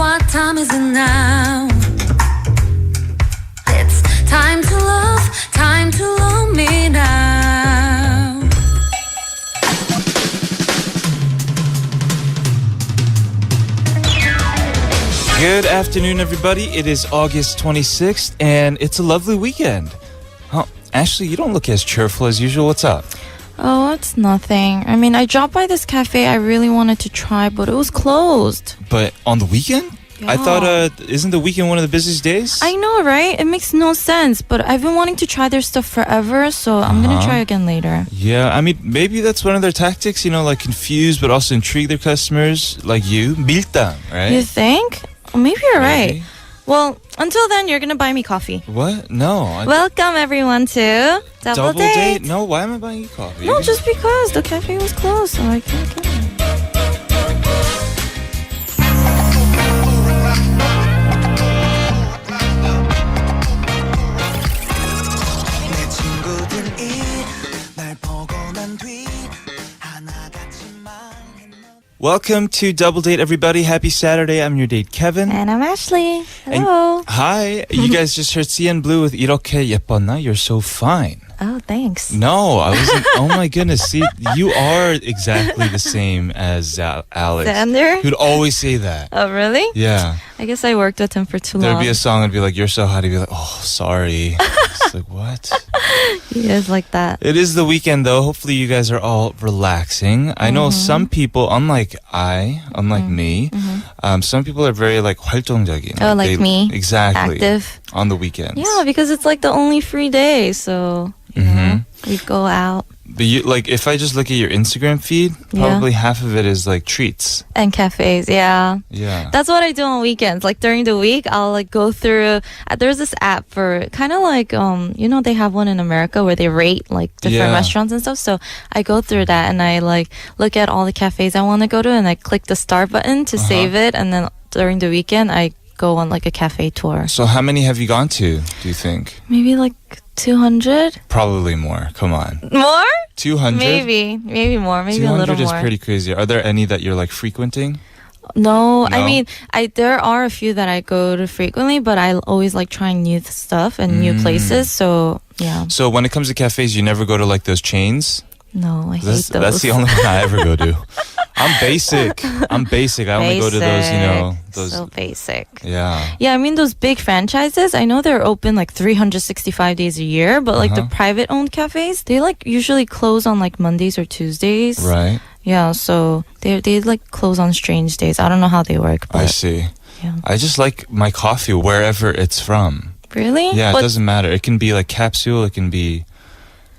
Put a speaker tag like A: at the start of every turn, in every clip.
A: what time is it now? It's time to love me now.
B: Good afternoon, everybody. It is August 26th, and it's a lovely weekend. Oh, Ashley, you don't look as cheerful as usual. What's up?
C: Oh, it's nothing. I mean, I dropped by this cafe I really wanted to try, but it was closed.
B: But on the weekend? I thought, isn't the weekend one of the busiest days?
C: I know, right? It makes no sense, but I've been wanting to try their stuff forever, so I'm gonna try again later.
B: Yeah, I mean, maybe that's one of their tactics, like confuse but also intrigue their customers, like you. 밀당, right?
C: You think? Oh, maybe you're
B: Maybe.
C: right. Well, until then, you're gonna buy me coffee.
B: What? No.
C: Welcome, everyone, to Double Date.
B: No, why am I buying you coffee?
C: No, just because the cafe was closed, so I can't get it.
B: Welcome to Double Date, everybody. Happy Saturday. I'm your date, Kevin.
C: And I'm Ashley. Hello.
B: Hi. You guys just heard CN Blue with 이렇게 예뻤나? You're so fine.
C: Oh, thanks.
B: No, I wasn't. Oh my goodness. See, you are exactly the same as Alex.
C: Xander?
B: Who'd always say that.
C: Oh, really?
B: Yeah.
C: I guess I worked with him for too
B: There'd
C: long.
B: be a song that'd be like, you're so hot. He'd be like, oh, sorry. It's like, what?
C: He is like that.
B: It is the weekend, though. Hopefully you guys are all relaxing. I know some people, unlike me, some people are very like 활동적인.
C: Oh, like me?
B: Exactly.
C: Active.
B: On the weekends.
C: Yeah, because it's like the only free day, so you know, we go out
B: But you, like, if I just look at your Instagram feed, probably half of it is like treats.
C: and cafes. Yeah,
B: Yeah.
C: that's what I do on weekends. Like during the week, I'll like go through. There's this app for kind of like they have one in America where they rate like different
B: Yeah.
C: restaurants and stuff. So I go through that and I like look at all the cafes I want to go to and I click the start button to save it. And then during the weekend, I go on like a cafe tour.
B: So how many have you gone to, do you think?
C: Maybe like 200
B: Probably more. Come on.
C: more.
B: 200?
C: Maybe more. Maybe a
B: 200
C: little
B: is
C: more.
B: pretty crazy. Are there any that you're like frequenting?
C: No,
B: No?
C: I mean, there are a few that I go to frequently, but I always like trying new stuff and new places. So yeah,
B: So when it comes to cafes, you never go to like those chains?
C: no, I hate those.
B: That's the only one I ever go to. I'm basic. I only go to those, those.
C: So basic.
B: Yeah.
C: Yeah, I mean those big franchises. I know they're open like 365 days a year, but like the private-owned cafes, they like usually close on like Mondays or Tuesdays.
B: Right.
C: Yeah, so they like close on strange days. I don't know how they work, but
B: I see.
C: yeah.
B: I just like my coffee wherever it's from.
C: Really?
B: Yeah,
C: But
B: it doesn't matter. It can be like capsule. It can be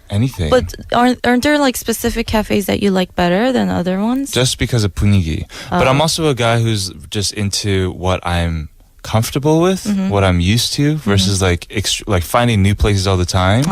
B: anything.
C: But aren't there like specific cafes that you like better than other ones?
B: Just because of punigi. But I'm also a guy who's just into what I'm comfortable with, what I'm used to, versus like finding new places all the time.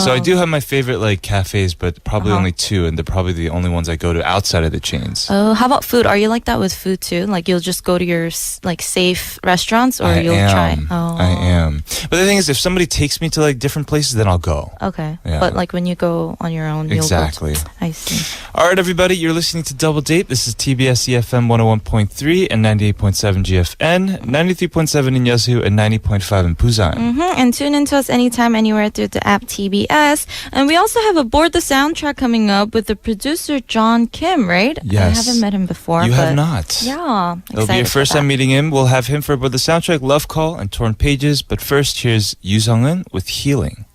B: So I do have my favorite like cafes, but probably only two, and they're probably the only ones I go to outside of the chains.
C: Oh, how about food? Are you like that with food too? Like you'll just go to your like safe restaurants, or you'll try? Oh,
B: I am. But the thing is, if somebody takes me to like different places, then I'll go.
C: Okay,
B: Yeah.
C: but like when you go on your own,
B: Exactly.
C: You'll go I see.
B: All right, everybody, you're listening to Double Date. This is TBS EFM 101.3 and 98.7 GFN, 93.7 in Yeosu, and 90.5 in Busan.
C: And tune into us anytime, anywhere through the app TBS. And we also have Aboard the Soundtrack coming up with the producer John Kim, right?
B: Yes.
C: I haven't met him before.
B: You
C: but
B: have not.
C: Yeah,
B: It'll be your
C: excited for
B: first
C: that.
B: time meeting him. We'll have him for both the soundtrack Love Call and Torn Pages. But first, here's Yoo Sung-eun with Healing.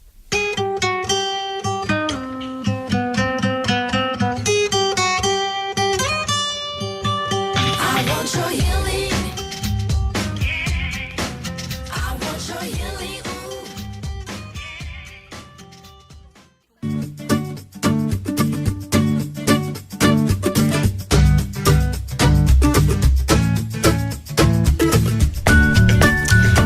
A: I want your healing. I want your healing.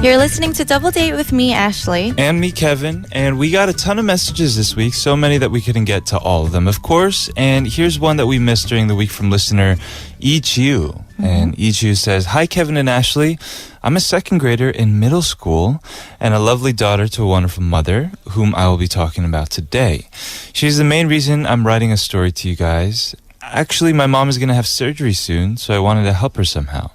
C: You're listening to Double Date with me, Ashley.
B: And me, Kevin. And we got a ton of messages this week, so many that we couldn't get to all of them, of course. And here's one that we missed during the week from listener Ichiu. And Ichiu says, "Hi, Kevin and Ashley. I'm a second grader in middle school and a lovely daughter to a wonderful mother, whom I will be talking about today. She's the main reason I'm writing a story to you guys. Actually, my mom is going to have surgery soon, so I wanted to help her somehow."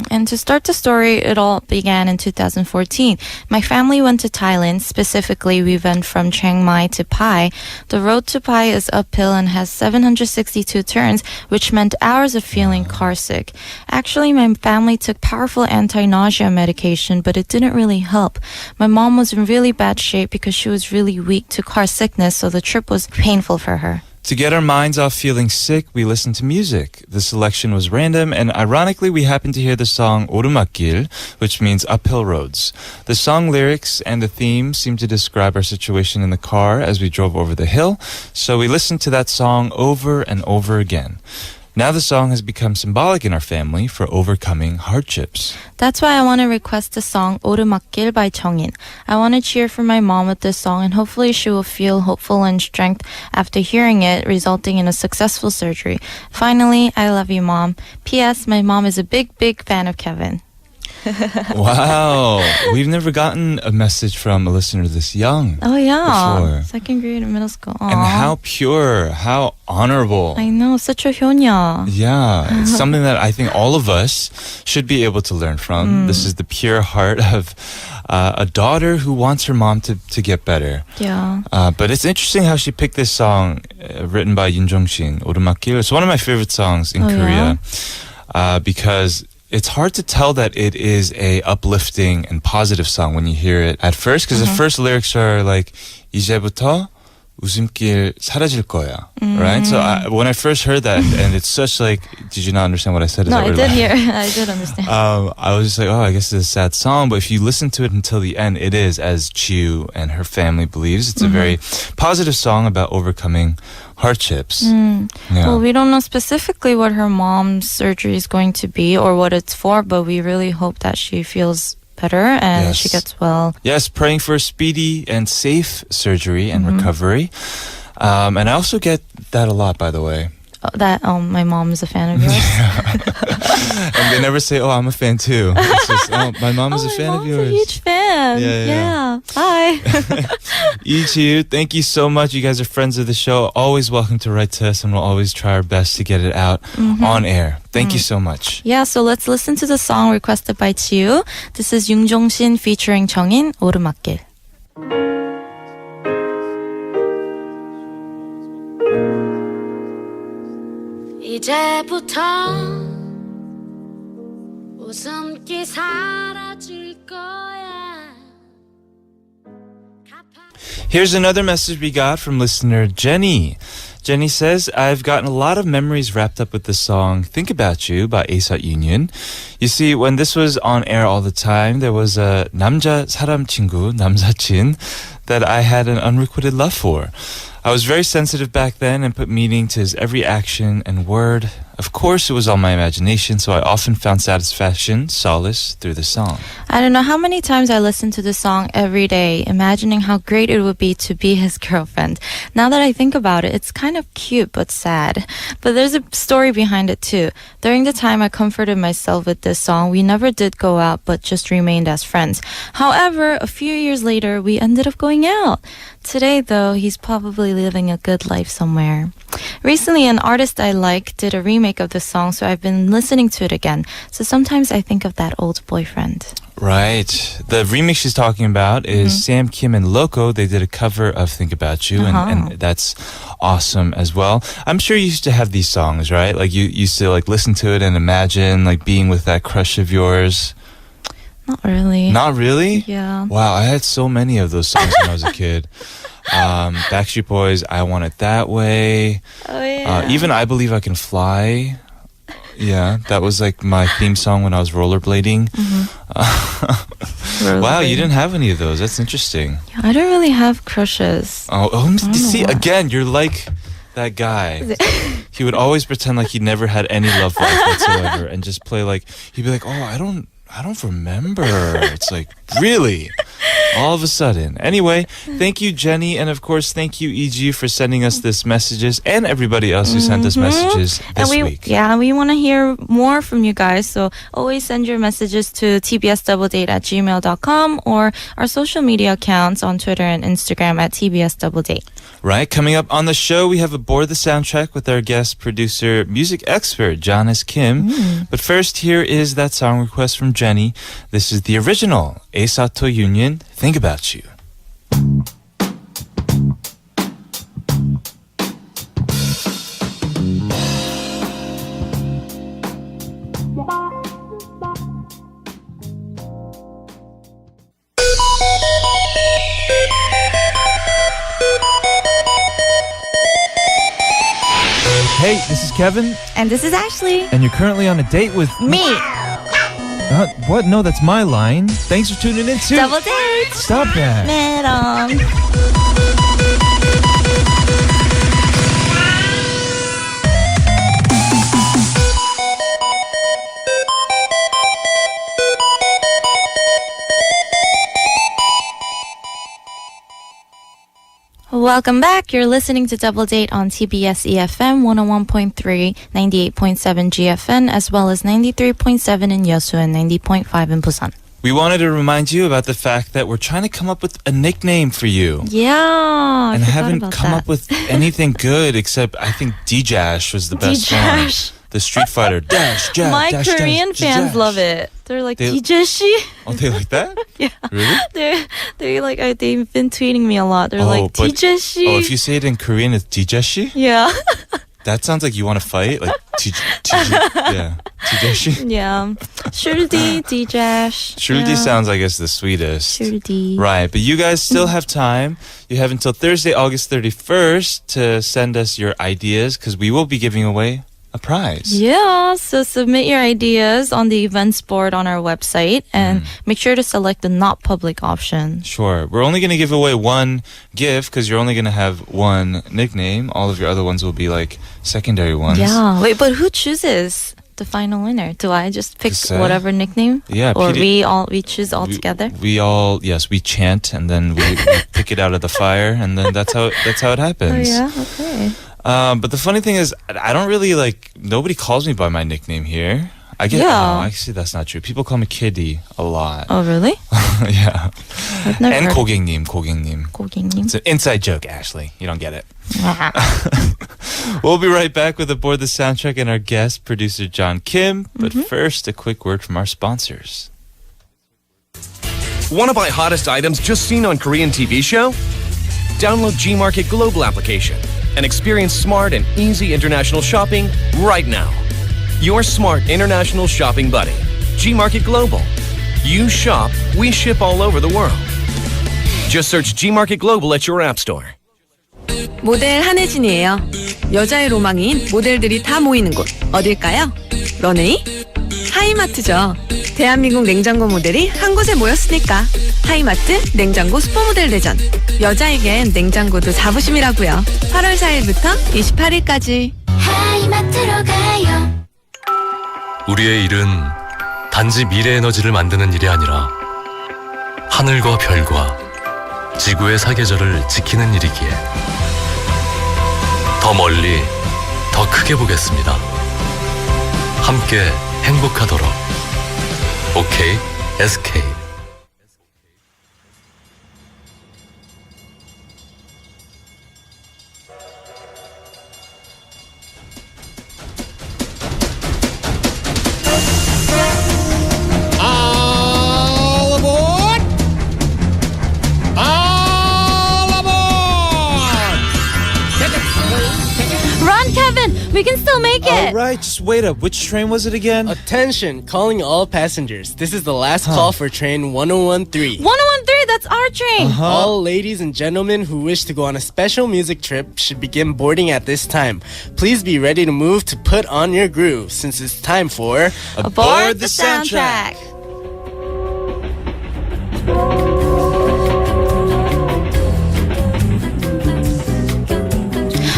C: And to start the story, it all began in 2014. My family went to Thailand. Specifically, we went from Chiang Mai to Pai. The road to Pai is uphill and has 762 turns, which meant hours of feeling car sick. Actually, my family took powerful anti-nausea medication, but it didn't really help. My mom was in really bad shape because she was really weak to car sickness, so the trip was painful for her.
B: To get our minds off feeling sick, we listened to music. The selection was random, and ironically, we happened to hear the song 오르막길, which means uphill roads. The song lyrics and the theme seemed to describe our situation in the car as we drove over the hill, so we listened to that song over and over again. Now the song has become symbolic in our family for overcoming hardships.
C: That's why I want to request the song 오르막길 by Jeongin. I want to cheer for my mom with this song, and hopefully she will feel hopeful and strength after hearing it, resulting in a successful surgery. Finally, I love you, Mom. P.S. My mom is a big, big fan of Kevin.
B: Wow. We've never gotten a message from a listener this young.
C: Oh, yeah.
B: Before.
C: Second grade in middle school. Aww.
B: And how pure, how honorable.
C: I know, such a 효녀.
B: Yeah, it's something that I think all of us should be able to learn from. This is the pure heart of a daughter who wants her mom to get better.
C: Yeah.
B: But it's interesting how she picked this song written by Yoon Jong-shin, 오르막길. It's one of my favorite songs in Korea because it's hard to tell that it is a uplifting and positive song when you hear it at first, because the first lyrics are like 이제부터 웃음길 사라질 거야, right? So when I first heard that, and it's such like, did you not understand what I said? Is
C: No,
B: that
C: I
B: what
C: did
B: you're
C: hear. I did understand.
B: I was just like, oh, I guess it's a sad song. But if you listen to it until the end, it is, as Chiu and her family believes, it's a very positive song about overcoming hardships. Yeah.
C: Well, we don't know specifically what her mom's surgery is going to be or what it's for, but we really hope that she feels better and she gets well.
B: Yes, praying for a speedy and safe surgery and recovery. And I also get that a lot, by the way.
C: That my mom is a fan of yours.
B: And they never say, oh, I'm a fan too. It's just, oh, my mom is a fan of yours.
C: A huge fan.
B: Yeah.
C: Bye.
B: Ichiu, thank you so much. You guys are friends of the show. Always welcome to write to us, and we'll always try our best to get it out on air. Thank you so much.
C: Yeah, so let's listen to the song requested by Chiu. This is Yoon Jong-shin featuring Jeongin, 오르막길.
A: 이제부터 웃음기 사라질 거야.
B: Here's another message we got from listener Jenny. Jenny says, I've gotten a lot of memories wrapped up with the song Think About You by ASAT Union. You see, when this was on air all the time, there was a 남자 사람 친구, 남사친, that I had an unrequited love for. I was very sensitive back then and put meaning to his every action and word. Of course, it was all my imagination, so I often found satisfaction, solace, through the song.
C: I don't know how many times I listen to this song every day, imagining how great it would be to be his girlfriend. Now that I think about it, it's kind of cute but sad. But there's a story behind it too. During the time I comforted myself with this song, we never did go out but just remained as friends. However, a few years later, we ended up going out. Today, though, he's probably living a good life somewhere. Recently, an artist I like did a remake of the song, so I've been listening to it again. So sometimes I think of that old boyfriend.
B: Right. The remix she's talking about is Sam Kim and Loco. They did a cover of Think About You, and that's awesome as well. I'm sure you used to have these songs, right? Like you used to like listen to it and imagine like being with that crush of yours.
C: Not really.
B: Not really?
C: Yeah.
B: Wow, I had so many of those songs when I was a kid. Backstreet Boys, I Want It That Way.
C: Oh, yeah.
B: Even I Believe I Can Fly. Yeah, that was like my theme song when I was rollerblading. Wow, you didn't have any of those. That's interesting.
C: Yeah, I don't really have crushes.
B: See, again, you're like that guy. He would always pretend like he never had any love life whatsoever and just play like, he'd be like, oh, I don't remember. It's like, really? All of a sudden. Anyway, thank you, Jenny. And of course, thank you, EG, for sending us this messages and everybody else who sent us messages this week.
C: Yeah, we want to hear more from you guys. So always send your messages to tbsdoubledate@gmail.com or our social media accounts on Twitter and Instagram at tbsdoubledate.
B: Right, coming up on the show, we have Aboard the Soundtrack with our guest producer, music expert, John S. Kim. But first, here is that song request from Jenny. This is the original Asato Union, Think About You. Hey, this is Kevin,
C: And this is Ashley.
B: and you're currently on a date with...
C: Me.
B: What? No, that's my line. Thanks for tuning in to...
C: Double date.
B: Stop that.
C: Madam. Welcome back. You're listening to Double Date on TBS EFM 101.3, 98.7 GFN, as well as 93.7 in Yeosu and 90.5 in Busan.
B: We wanted to remind you about the fact that we're trying to come up with a nickname for you.
C: Yeah,
B: And
C: I forgot
B: haven't
C: about
B: come
C: that.
B: up with anything good except I think D-Jash was the best
C: D-Jash.
B: one. The Street Fighter. Dash, Jash,
C: My
B: dash,
C: Korean
B: dash,
C: fans
B: dash.
C: love it. They're like,
B: They-
C: DJ-shi?
B: Oh, they like that?
C: Yeah.
B: Really?
C: They're like, they've been tweeting me a lot. They're
B: Oh,
C: like,
B: but-
C: DJ-shi?
B: Oh, if you say it in Korean, it's D-Jashi?
C: Yeah.
B: That sounds like you want to fight. Like, yeah. D-Jashi?
C: Yeah. Shuldi, D-Jash.
B: Shuldi sounds, I guess, the sweetest.
C: Shuldi.
B: Right, but you guys still have time. You have until Thursday, August 31st to send us your ideas because we will be giving away a prize.
C: Yeah, so submit your ideas on the events board on our website and make sure to select the not public option.
B: Sure. We're only going to give away one gift because you're only going to have one nickname. All of your other ones will be like secondary ones.
C: Yeah. Wait, but who chooses the final winner? Do I just pick
B: Just say.
C: whatever nickname?
B: Yeah,
C: Or
B: PD
C: we choose all together?
B: We all, yes, we chant and then we pick it out of the fire and then that's how it
C: Oh
B: happens.
C: yeah, okay.
B: But the funny thing is, I don't really nobody calls me by my nickname here. I get,
C: Yeah.
B: no, actually that's not true. People call me Kiddy a lot.
C: Oh really?
B: Yeah.
C: I've never
B: And
C: heard
B: 고객님.
C: 고객님.
B: It's an inside joke, Ashley. You don't get it.
C: Ah.
B: We'll be right back with Aboard the Soundtrack and our guest, producer John Kim. But first, a quick word from our sponsors.
D: Want to buy hottest items just seen on Korean TV show? Download Gmarket Global application and experience smart and easy international shopping right now. Your smart international shopping buddy, Gmarket Global. You shop, we ship all over the world. Just search Gmarket Global at your app store.
E: 모델 한혜진이에요. 여자의 로망인 모델들이 다 모이는 곳 어딜까요? 런웨이? 하이마트죠. 대한민국 냉장고 모델이 한 곳에 모였으니까 하이마트 냉장고 슈퍼모델 대전. 여자에겐 냉장고도 자부심이라고요. 8월 4일부터 28일까지.
A: 하이마트로 가요.
F: 우리의 일은 단지 미래 에너지를 만드는 일이 아니라 하늘과 별과 지구의 사계절을 지키는 일이기에 더 멀리, 더 크게 보겠습니다. 함께 행복하도록. OK, SK.
G: All aboard! All aboard!
C: Run, Kevin! We can still make it!
B: All right, just wait up. Which train was it again?
H: Attention, calling all passengers. This is the last call for train 1013.
C: 1013, that's our train!
H: All ladies and gentlemen who wish to go on a special music trip should begin boarding at this time. Please be ready to move to put on your groove since it's time for
C: Aboard the soundtrack!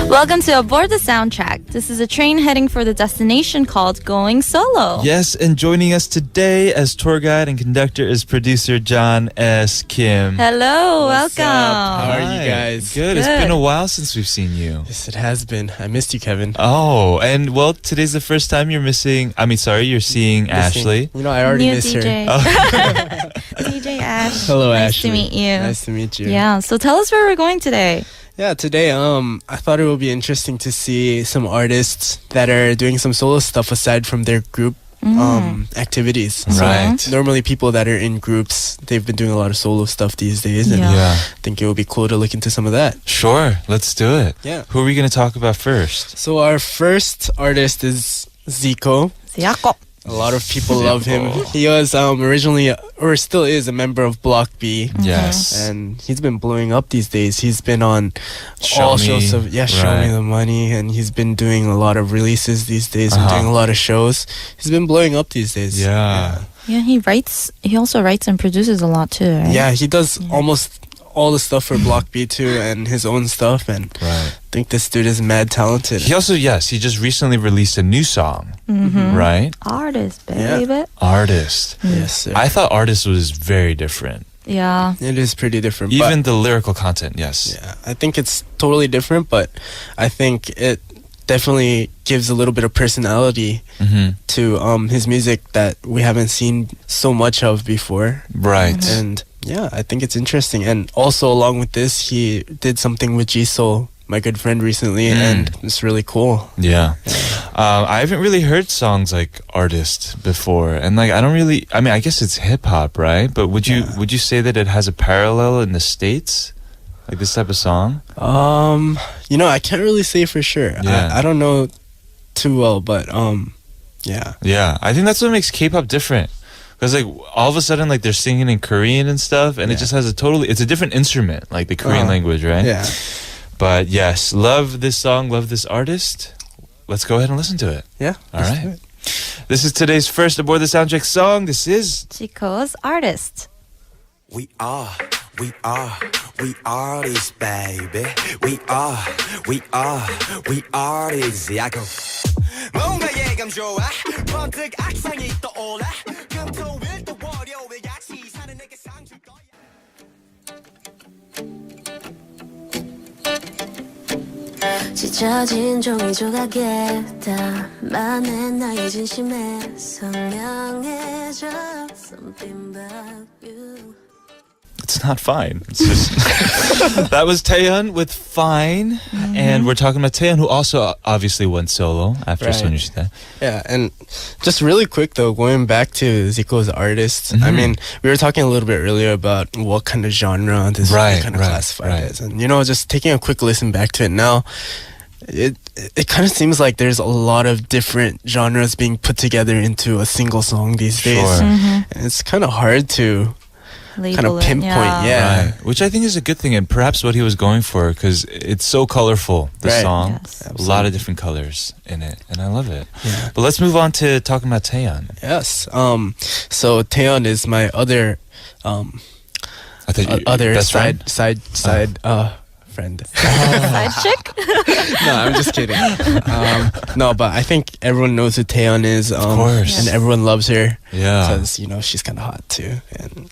C: Welcome to Aboard the Soundtrack. This is a train heading for the destination called Going Solo.
B: Yes, and joining us today as tour guide and conductor is producer John S. Kim.
C: Hello,
H: What's
C: welcome.
H: up? How are you
B: Hi.
H: guys?
B: Good. It's been a while since we've seen you.
H: Yes, it has been. I missed you, Kevin.
B: Oh, and well, today's the first time you're seeing Ashley.
H: You know, I already
C: New
H: miss
C: DJ.
H: her.
C: DJ Ash.
H: Hello,
C: nice
H: Ashley.
C: to meet you.
H: Nice to meet you.
C: Yeah, so tell us where we're going today.
H: Yeah, today I thought it would be interesting to see some artists that are doing some solo stuff aside from their group activities.
B: Right.
H: Normally people that are in groups, they've been doing a lot of solo stuff these days, and
C: Yeah.
H: I think it would be cool to look into some of that.
B: Sure, let's do it.
H: Yeah.
B: Who are we going to talk about first?
H: So our first artist is Zico.
C: Zico.
H: A lot of people love him. He was originally, or still is, a member of Block B.
B: Yes.
H: And he's been blowing up these days. He's been on
B: Show
H: all
B: Me,
H: shows of Show
B: right.
H: Me the Money, and he's been doing a lot of releases these days and doing a lot of shows. He's been blowing up these days.
B: Yeah.
C: Yeah, he also writes and produces a lot too, right?
H: Yeah, he does almost all the stuff for Block B too, and his own stuff. And
B: Right.
H: I think this dude is mad talented.
B: He also, he just recently released a new song, right?
C: Artist,
H: Yeah.
C: baby.
B: Artist.
H: Yes, sir.
B: I thought Artist was very different.
C: Yeah.
H: It is pretty different.
B: Even the lyrical content, yes.
H: Yeah, I think it's totally different, but I think it definitely gives a little bit of personality to his music that we haven't seen so much of before.
B: Right.
H: And yeah, I think it's interesting. And also along with this, he did something with Jisoo, my good friend, recently, and it's really cool.
B: Yeah. I haven't really heard songs like Artist before. And like, I guess it's hip hop, right? But would you say that it has a parallel in the States? Like this type of song?
H: I can't really say for sure.
B: Yeah.
H: I don't know too well, but yeah.
B: Yeah. I think that's what makes K-pop different. Because like all of a sudden like they're singing in Korean and stuff, and it just has it's a different instrument, like the Korean language, right?
H: Yeah.
B: But yes, love this song, love this artist. Let's go ahead and listen to it.
H: Yeah.
B: All
H: let's do
B: right.
H: it.
B: This is today's first Aboard the Soundtrack song. This is
C: Zico's Artist.
I: We are this baby. We are this. I go. 뭔가 예감 좋아. 번뜩 악상이 떠올라. 금토일 또 월요일 같이 사는 내게 상 줄 거야.
A: 찢어진 종이 조각에 담아낸 나의 진심에 선명해져 Something about you.
B: It's not fine. It's just that was Taeyeon with Fine, and we're talking about Taeyeon, who also obviously went solo after
H: Right.
B: Sonushita.
H: Yeah, and just really quick though, going back to Zico's artist, I mean, we were talking a little bit earlier about what kind of genre this
B: Right,
H: kind of
B: right,
H: classified
B: right.
H: as, and just taking a quick listen back to it now, it kind of seems like there's a lot of different genres being put together into a single song these days.
B: Sure.
H: And it's kind of hard to kind of
C: Label it,
H: pinpoint, yeah.
B: Right. Which I think is a good thing, and perhaps what he was going for, because it's so colorful, the
H: Right.
B: song.
C: Yes.
B: A lot of different colors in it, and I love it.
H: Yeah.
B: But let's move on to talking about Taeyeon.
H: Yes. So Taeyeon is my other
B: I thought you,
H: other
B: best friend?
H: side friend.
C: Side chick?
H: No, I'm just kidding. No, but I think everyone knows who Taeyeon is. Of
B: course.
H: And everyone loves her.
B: Yeah.
H: Because, she's kind of hot too. And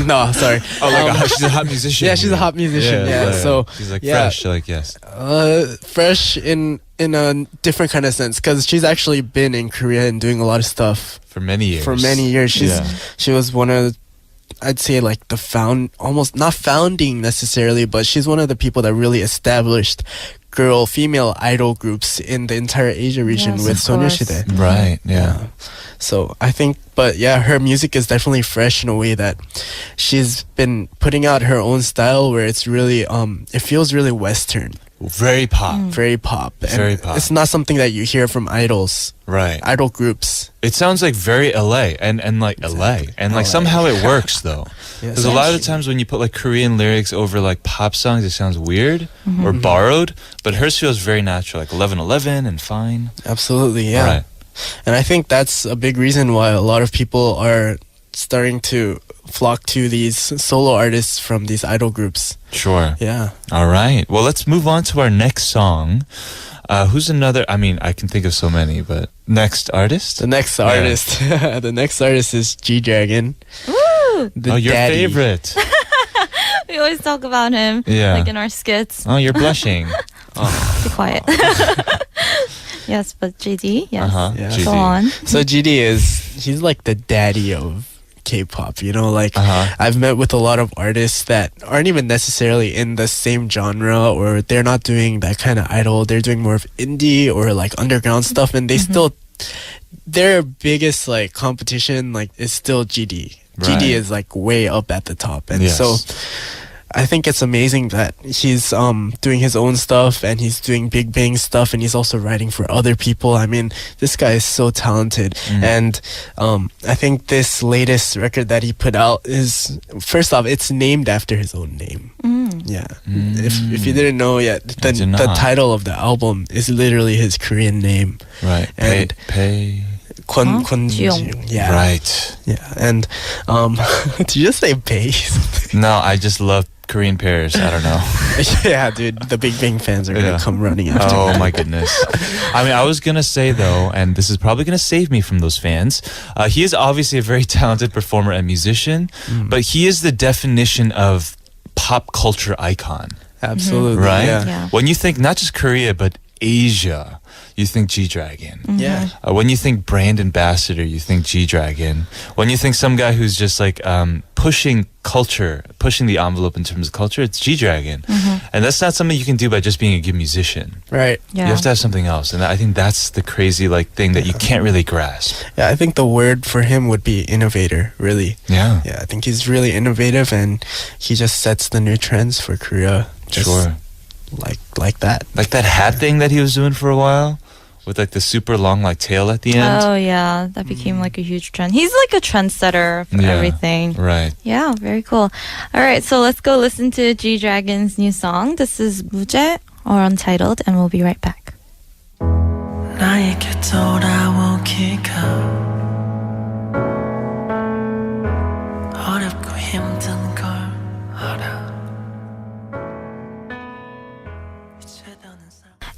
H: no, sorry.
B: Oh, like she's a hot musician.
H: Yeah, she's a hot musician. Yeah, so
B: she's like
H: yeah.
B: fresh. Like yes.
H: Fresh in a different kind of sense. Because she's actually been in Korea and doing a lot of stuff
B: For many years.
H: for many years.
B: Yeah.
H: She was one of, I'd say like almost not founding necessarily, but she's one of the people that really established female idol groups in the entire Asia region
C: Yes,
H: with
C: of course.
H: Sonushita.
B: Right. Yeah.
H: So I think, but yeah, her music is definitely fresh in a way that she's been putting out her own style where it's really, it feels really Western,
B: Very pop.
H: very pop. And
B: Very pop.
H: It's not something that you hear from idols,
B: Right.
H: idol groups.
B: It sounds like very LA and like LA, and like
H: LA.
B: somehow it works though.
H: Yes,
B: Because a lot of the
H: actually.
B: times when you put like Korean lyrics over like pop songs, it sounds weird or borrowed. But hers feels very natural, like 11:11 and Fine.
H: Absolutely, yeah.
B: Right.
H: And I think that's a big reason why a lot of people are starting to flock to these solo artists from these idol groups.
B: Sure.
H: Yeah.
B: All right. Well, let's move on to our next song. Who's another? I mean, I can think of so many, but next artist.
H: The next artist, the next artist is G Dragon.
C: Woo!
H: The
B: your
H: daddy.
B: favorite.
C: We always talk about him,
B: Yeah.
C: like in our skits.
B: Oh, you're blushing.
C: Be quiet. Yes, but JD, yes.
B: Uh-huh.
H: Yeah.
B: GD.
C: Go on.
H: So GD he's like the daddy of K-pop, you know, like
B: Uh-huh.
H: I've met with a lot of artists that aren't even necessarily in the same genre, or they're not doing that kind of idol. They're doing more of indie or like underground stuff, and they still, their biggest like competition like is still GD.
B: Right.
H: GD is like way up at the top, and
B: Yes.
H: so I think it's amazing that he's doing his own stuff and he's doing Big Bang stuff, and he's also writing for other people. I mean, this guy is so talented, and I think this latest record that he put out is, first off, it's named after his own name. Yeah, if you didn't know yet,
B: I did
H: the
B: not.
H: title of the album is literally his Korean name.
B: Right.
H: And
B: Pei.
H: Kwon
C: Jiyoung.
H: Jiyoung. Yeah.
B: Right.
H: Yeah, and did you just say Bae?
B: No, I just love Korean pears. I don't know.
H: Yeah, dude, the Big Bang fans are gonna
B: Yeah.
H: come running after.
B: Oh my goodness. I mean, I was going to say though, and this is probably going to save me from those fans. He is obviously a very talented performer and musician, but he is the definition of pop culture icon,
H: Absolutely,
B: right?
H: Yeah.
C: Yeah.
B: When you think not just Korea, but Asia, you think G-Dragon.
H: Yeah.
B: When you think brand ambassador, you think G-Dragon. When you think some guy who's just like pushing culture, pushing the envelope in terms of culture, it's G-Dragon. And that's not something you can do by just being a good musician.
H: Right.
C: Yeah.
B: You have to have something else. And I think that's the crazy like thing that you can't really grasp.
H: Yeah, I think the word for him would be innovator, really.
B: Yeah.
H: Yeah, I think he's really innovative, and he just sets the new trends for Korea. Just
B: Sure.
H: like that.
B: Like that hat thing that he was doing for a while with like the super long like tail at the end.
C: Oh yeah, that became like a huge trend. He's like a trendsetter for
B: Yeah.
C: everything.
B: Right.
C: Yeah, very cool. All right, so let's go listen to G-Dragon's new song. This is 무제 or Untitled, and we'll be right back.
J: 나에게 돌아오기가 어렵고 힘든 걸 알아.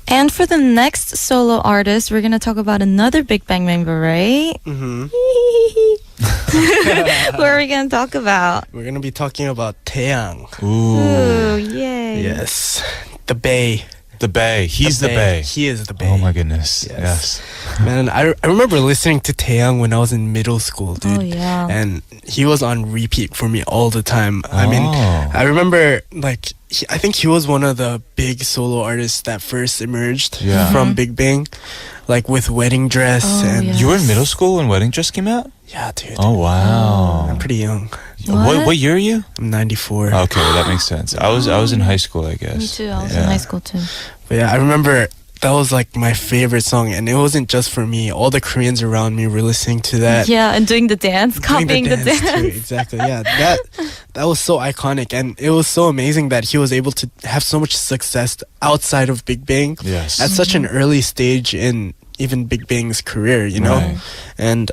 C: And for the next solo artist, we're gonna talk about another Big Bang member, right?
H: Mm-hmm.
C: Who are we gonna talk about?
H: We're gonna be talking about Taeyang.
B: Ooh.
C: Ooh, yay!
H: Yes, the Bae.
B: The Bay. He's the Bay.
H: He is the Bae.
B: Oh my goodness.
H: Yes. Man, I remember listening to Taeyang when I was in middle school, dude.
C: Oh, yeah.
H: And he was on repeat for me all the time. I mean,
B: Oh.
H: I remember, like, I think he was one of the big solo artists that first emerged
B: Yeah.
H: from Big Bang. Like, with Wedding Dress.
C: Oh,
H: and
C: yeah.
B: You were in middle school when Wedding Dress came out?
H: Yeah, dude.
B: Oh wow.
H: I'm pretty young.
B: What year are you?
H: I'm 94.
B: Okay, well, that makes sense. I was in high school, I guess.
C: Me too. I was
B: Yeah.
C: in high school too.
H: But yeah, I remember that was like my favorite song, and it wasn't just for me. All the Koreans around me were listening to that.
C: Yeah, and doing the dance,
H: Doing
C: copying the
H: dance
C: dance.
H: too, exactly. Yeah, that was so iconic, and it was so amazing that he was able to have so much success outside of Big Bang
B: Yes.
H: at such an early stage in even Big Bang's career, you know.
B: Right.
H: And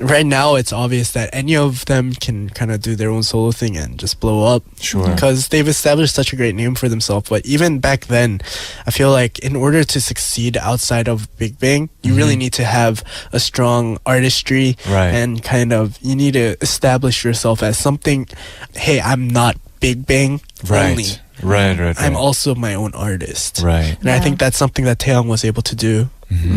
H: right now, it's obvious that any of them can kind of do their own solo thing and just blow up.
B: Sure.
H: Because they've established such a great name for themselves. But even back then, I feel like in order to succeed outside of Big Bang, you really need to have a strong artistry.
B: Right.
H: And kind of, you need to establish yourself as something, hey, I'm not Big Bang only.
B: Right.
H: I'm also my own artist.
B: Right.
H: And I think that's something that Taeyang was able to do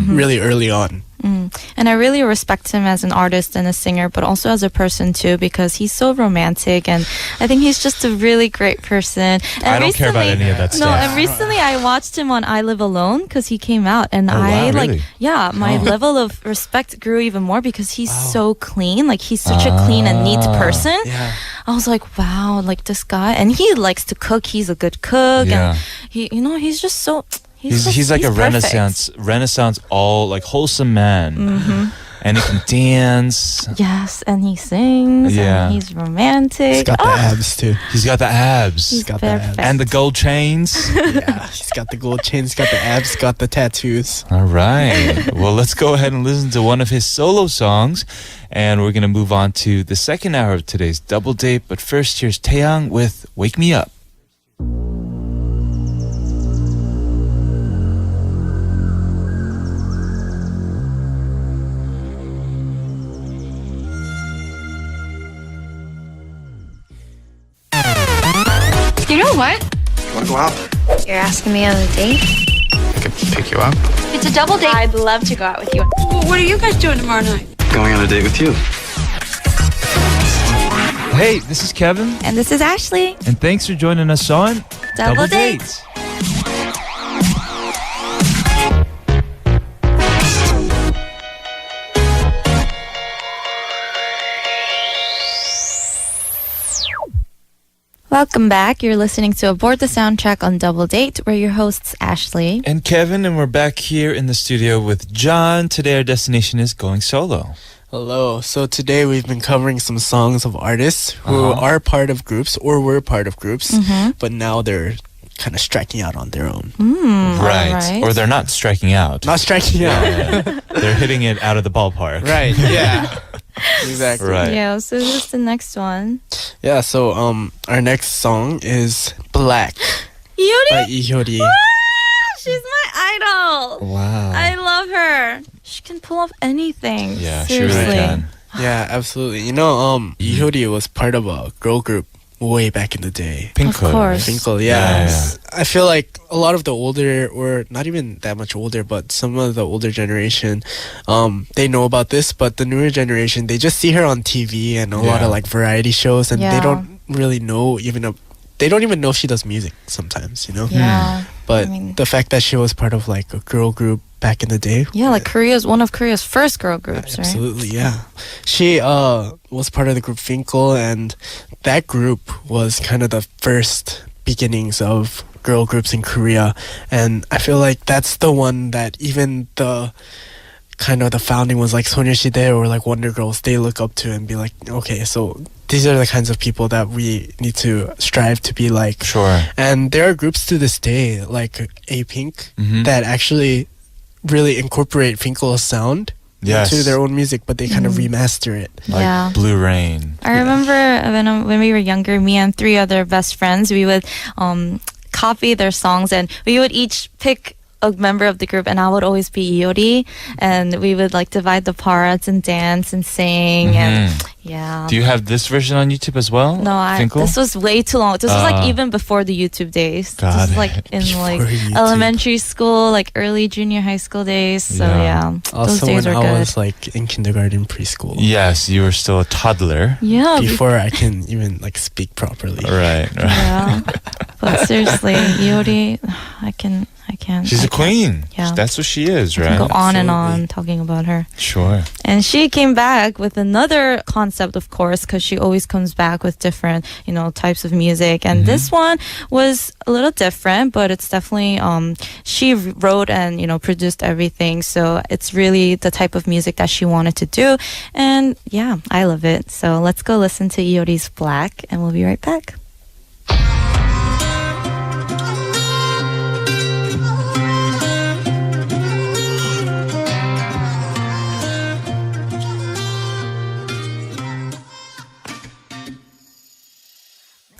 H: really early on.
C: And I really respect him as an artist and a singer, but also as a person too, because he's so romantic, and I think he's just a really great person. And
B: I don't care about any of that
C: No,
B: stuff.
C: and recently I watched him on I Live Alone because he came out, and
B: Oh, wow,
C: I like,
B: really?
C: yeah, my level of respect grew even more because he's so clean. Like he's such a clean and neat person.
H: Yeah.
C: I was like, wow, like this guy, and he likes to cook. He's a good cook,
B: Yeah.
C: and he, he's just so.
B: He's like a
C: perfect.
B: renaissance all like wholesome man. And he can dance.
C: Yes, and he sings.
B: Yeah.
C: And he's romantic.
H: He's got the
C: Oh,
H: abs too.
B: He's got the abs.
C: he's
H: got the abs.
C: perfect.
B: And the gold chains.
H: Yeah, he's got the gold chain, he's got the abs, got the tattoos.
B: All right. Well, let's go ahead and listen to one of his solo songs. And we're going to move on to the second hour of today's double date. But first, here's Taeyang with Wake Me Up.
K: You know what?
L: Want to go out?
K: You're asking me on a date?
L: I could pick you up.
K: It's a double date. I'd love to go out with you. What are you guys doing tomorrow night?
L: Going on a date with you.
B: Hey, this is Kevin,
C: And this is Ashley.
B: and thanks for joining us on
C: Double Date. Welcome back. You're listening to Aboard the Soundtrack on Double Date. We're your hosts, Ashley.
B: And Kevin, and we're back here in the studio with John. Today our destination is going solo.
H: Hello. So today we've been covering some songs of artists who are part of groups or were part of groups, but now they're kind of striking out on their own.
C: Right.
B: Or they're not striking out.
H: Not striking out.
B: Yeah. They're hitting it out of the ballpark.
H: Right. Yeah. Exactly.
B: Right.
C: Yeah, so this is the next one.
H: Yeah. So our next song is Black by
C: Yuri?
H: Ihyori.
C: She's my idol.
B: Wow.
C: I love her. She can pull off anything.
B: Yeah,
C: Seriously.
B: she really can.
H: Yeah, absolutely. You know, Ihyori was part of a girl group way back in the day.
B: Pinkle.
C: Of course.
H: Finkel,
B: Yeah,
H: yeah. I feel like a lot of the older, or not even that much older, but some of the older generation, they know about this, but the newer generation, they just see her on TV and a lot
B: Yeah.
H: of like variety shows, and
C: Yeah.
H: they don't really know they don't even know she does music sometimes, you know?
C: Yeah.
H: But
C: I mean-
H: the fact that she was part of like a girl group back in the day.
C: Yeah, like one of Korea's first girl groups, right?
H: Absolutely, yeah. She was part of the group Finkel, and that group was kind of the first beginnings of girl groups in Korea. And I feel like that's the one that even the kind of the founding was like Soneoshide or like Wonder Girls, they look up to and be like, okay, so these are the kinds of people that we need to strive to be like.
B: Sure.
H: And there are groups to this day, like A-Pink,
B: Mhm.
H: that actually really incorporate Finkel's sound
B: Yes.
H: into their own music, but they kind of remaster it.
B: Like
C: Yeah.
B: Blue Rain.
C: I remember when we were younger, me and 3 other best friends, we would copy their songs, and we would each pick a member of the group, and I would always be Iori, and we would like divide the parts and dance and sing, and yeah.
B: Do you have this version on YouTube as well?
C: No,
B: Finkel?
C: this was way too long. This was like
B: Ah.
C: even before the YouTube days.
B: Got
C: this was
B: it.
C: like in like
H: Before YouTube.
C: elementary school, like early junior high school days. So
B: Yeah.
C: yeah, those
H: Also,
C: days
H: when
C: were
H: I
C: good.
H: was like in kindergarten, preschool,
B: Yes, you were still a toddler.
C: Yeah,
H: before I can even like speak properly.
B: Right.
C: yeah. But seriously, Iori, I can't.
B: She's
C: I
B: a queen.
C: Yeah.
B: That's what she is,
C: I
B: right?
C: can go on and
H: Absolutely.
C: on talking about her.
B: Sure.
C: And she came back with another concept, of course, because she always comes back with different, types of music. And this one was a little different, but it's definitely, she wrote and, produced everything. So it's really the type of music that she wanted to do. And yeah, I love it. So let's go listen to Iori's Black, and we'll be right back.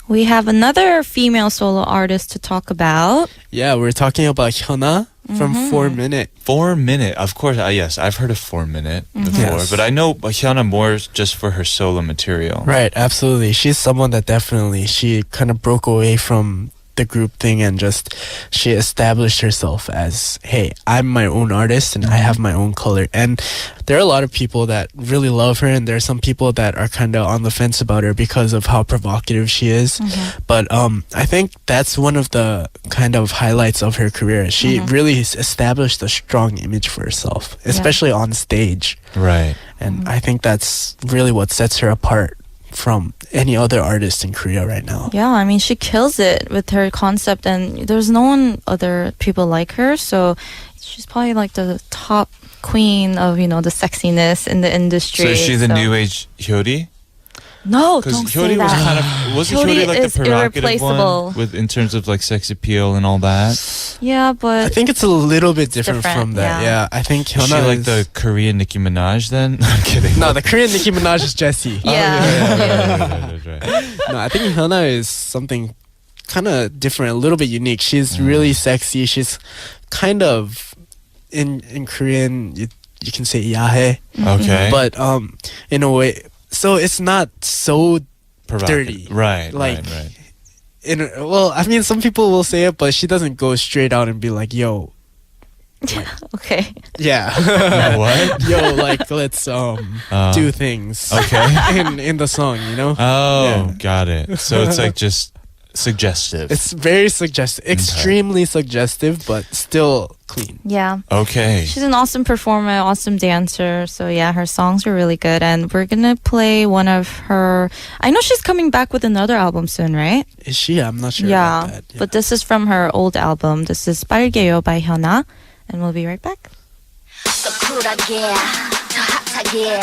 C: We have another female solo artist to talk about.
H: Yeah, we're talking about Hyuna from 4 Minute.
B: 4 Minute. Of course, yes, I've heard of 4 Minute before,
H: Yes.
B: but I know Hyuna more just for her solo material.
H: Right, absolutely. She's someone that definitely, she kind of broke away from the group thing and just she established herself as, hey, I'm my own artist and I have my own color. And there are a lot of people that really love her, and there are some people that are kind of on the fence about her because of how provocative she is. But I think that's one of the kind of highlights of her career. She really has established a strong image for herself, especially on stage.
B: Right.
H: And I think that's really what sets her apart from any other artist in Korea right now.
C: Yeah, I mean, she kills it with her concept, and there's no one other people like her, so she's probably like the top queen of, the sexiness in the industry.
B: So is she the new age Hyori?
C: No,
B: Because
C: don't say
B: Hyori was
C: that.
B: kind of wasn't
C: Hyori
B: Hyori like
C: is
B: the provocative
C: irreplaceable.
B: one with in terms of like sex appeal and all that.
C: Yeah,
H: I
C: but
H: think it's a little bit different
C: different,
H: from that.
C: yeah.
H: Yeah, I think
B: Is she
H: Hyuna
B: like
H: is...
B: the Korean Nicki Minaj then? I'm kidding.
H: No, the Korean Nicki Minaj is Jessie.
C: yeah.
B: Right.
H: No, I think Hyuna is something kind of different, a little bit unique. She's really sexy. She's kind of in Korean you can say yahe,
B: Okay.
H: but in a way, so it's not so dirty.
B: Right.
H: Like,
B: right.
H: well, I mean, some people will say it, but she doesn't go straight out and be like, "Yo,
C: Okay.
H: Yeah.
B: What?
H: Yo, like let's do things.
B: Okay.
H: in the song, you know.
B: Oh,
H: Yeah.
B: got it. So it's like just suggestive.
H: It's very suggestive, extremely suggestive, but still clean.
C: Yeah.
B: Okay.
C: She's an awesome performer, awesome dancer. So yeah, her songs are really good. And we're gonna play one of her. I know she's coming back with another album soon, right?
H: Is she? I'm not sure
C: Yeah.
H: about that. Yeah.
C: But this is from her old album. This is 빨개요 by Hyuna. And we'll be right back.
A: 더 쿨하게 더 핫하게